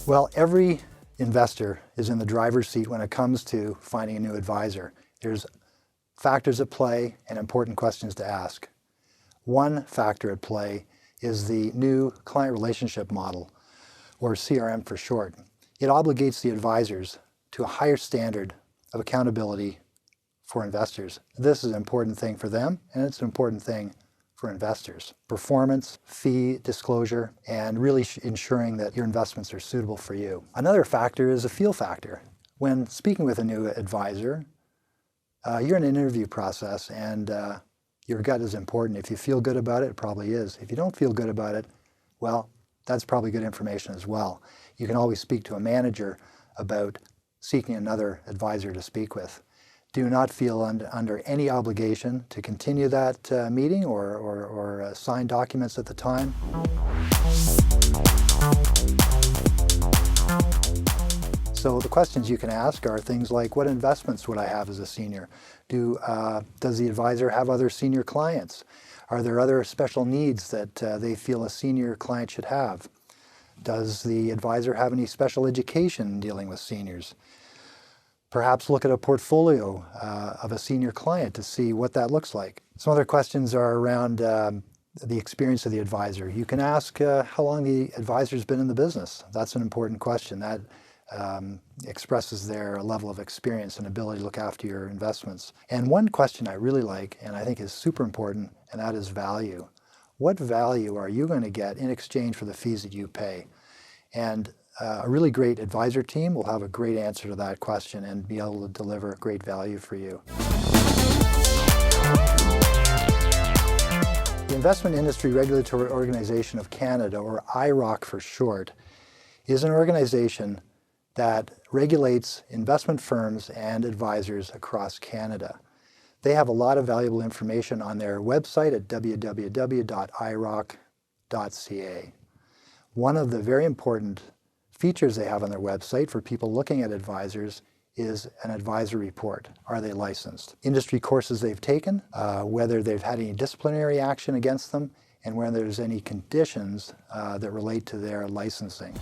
Well, every investor is in the driver's seat when it comes to finding a new advisor. There's factors at play and important questions to ask. One factor at play is the new client relationship model, or CRM for short. It obligates the advisors to a higher standard of accountability for investors. This is an important thing for them, and it's an important thing for investors. Performance, fee disclosure, and really ensuring that your investments are suitable for you. Another factor is a feel factor. When speaking with a new advisor, you're in an interview process, and your gut is important. If you feel good about it, it probably is. If you don't feel good about it, well, that's probably good information as well. You can always speak to a manager about seeking another advisor to speak with. Do not feel under any obligation to continue that meeting or sign documents at the time. So the questions you can ask are things like, what investments would I have as a senior? Does the advisor have other senior clients? Are there other special needs that they feel a senior client should have? Does the advisor have any special education dealing with seniors? Perhaps look at a portfolio of a senior client to see what that looks like. Some other questions are around the experience of the advisor. You can ask how long the advisor's been in the business. That's an important question. That expresses their level of experience and ability to look after your investments. And one question I really like, and I think is super important, and that is value. What value are you going to get in exchange for the fees that you pay? And a really great advisor team will have a great answer to that question and be able to deliver great value for you. The Investment Industry Regulatory Organization of Canada, or IIROC for short, is an organization that regulates investment firms and advisors across Canada. They have a lot of valuable information on their website at www.iiroc.ca. One of the very important features they have on their website for people looking at advisors is an advisor report. Are they licensed? Industry courses they've taken, whether they've had any disciplinary action against them, and whether there's any conditions that relate to their licensing.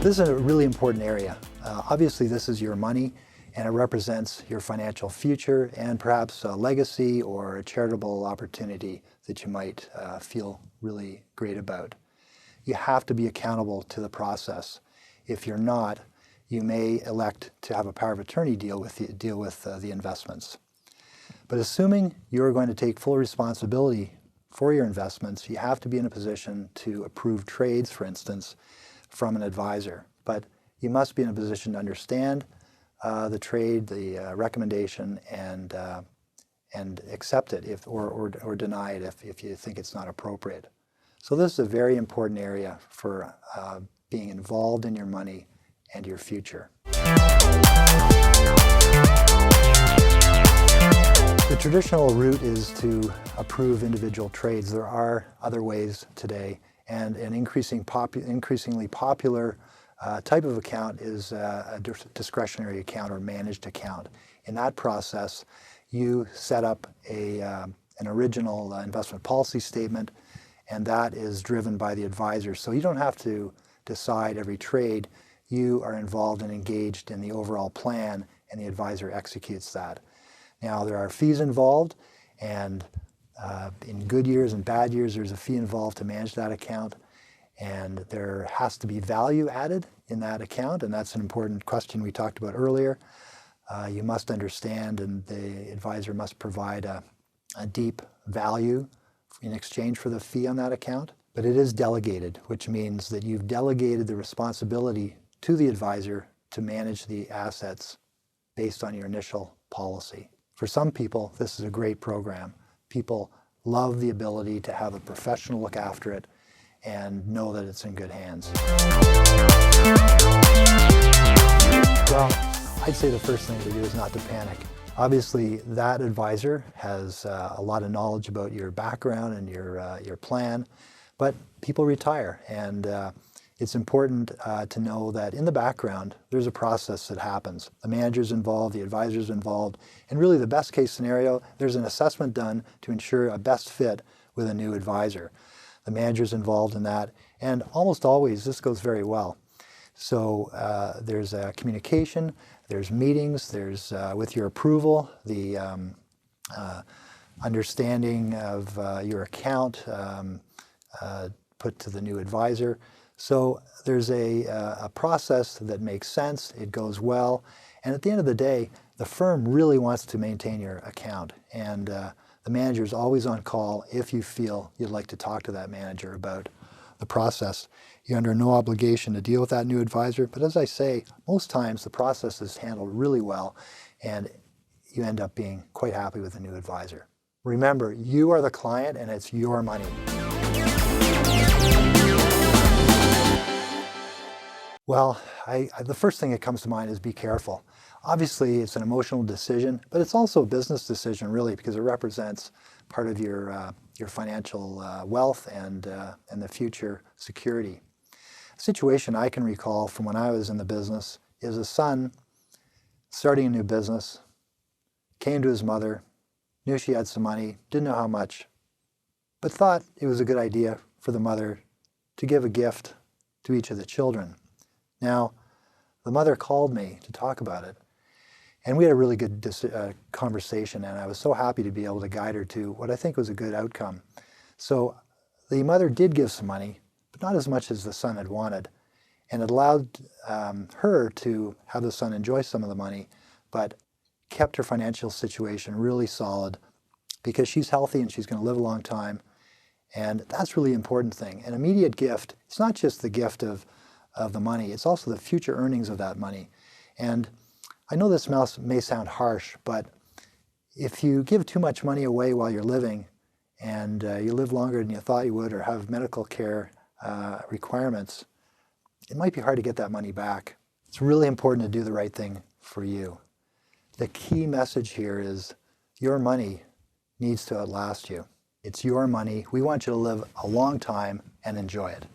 This is a really important area. Obviously, this is your money, and it represents your financial future and perhaps a legacy or a charitable opportunity that you might feel really great about. You have to be accountable to the process. If you're not, you may elect to have a power of attorney deal with the investments. But assuming you're going to take full responsibility for your investments, you have to be in a position to approve trades, for instance, from an advisor. But you must be in a position to understand the trade, the recommendation, and accept it or deny it if you think it's not appropriate. So this is a very important area for being involved in your money and your future. The traditional route is to approve individual trades. There are other ways today, and an increasingly popular type of account is a discretionary account or managed account. In that process, you set up an original investment policy statement, and that is driven by the advisor. So you don't have to decide every trade. You are involved and engaged in the overall plan, and the advisor executes that. Now, there are fees involved, and in good years and bad years, there's a fee involved to manage that account, and there has to be value added in that account, and that's an important question we talked about earlier. You must understand, and the advisor must provide a deep value in exchange for the fee on that account. But it is delegated, which means that you've delegated the responsibility to the advisor to manage the assets based on your initial policy. For some people, this is a great program. People love the ability to have a professional look after it and know that it's in good hands. Well, I'd say the first thing to do is not to panic. Obviously, that advisor has a lot of knowledge about your background and your plan, but people retire, and it's important to know that in the background, there's a process that happens. The manager's involved, the advisor's involved, and really the best case scenario, there's an assessment done to ensure a best fit with a new advisor. The manager's involved in that, And almost always this goes very well. So there's communication, there's meetings, there's with your approval, the understanding of your account put to the new advisor. So there's a process that makes sense, it goes well, and at the end of the day, the firm really wants to maintain your account, and the manager is always on call if you feel you'd like to talk to that manager about the process. You're under no obligation to deal with that new advisor, but as I say, most times the process is handled really well, and you end up being quite happy with the new advisor. Remember, you are the client and it's your money. Well, the first thing that comes to mind is be careful. Obviously, it's an emotional decision, but it's also a business decision, really, because it represents part of your financial wealth and the future security. A situation I can recall from when I was in the business is a son starting a new business, came to his mother, knew she had some money, didn't know how much, but thought it was a good idea for the mother to give a gift to each of the children. Now, the mother called me to talk about it, and we had a really good conversation, and I was so happy to be able to guide her to what I think was a good outcome. So the mother did give some money, but not as much as the son had wanted, and it allowed her to have the son enjoy some of the money, but kept her financial situation really solid because she's healthy and she's going to live a long time, and that's a really important thing. An immediate gift, it's not just the gift of the money, it's also the future earnings of that money. And I know this may sound harsh, but if you give too much money away while you're living and you live longer than you thought you would or have medical care requirements, it might be hard to get that money back. It's really important to do the right thing for you. The key message here is your money needs to outlast you. It's your money. We want you to live a long time and enjoy it.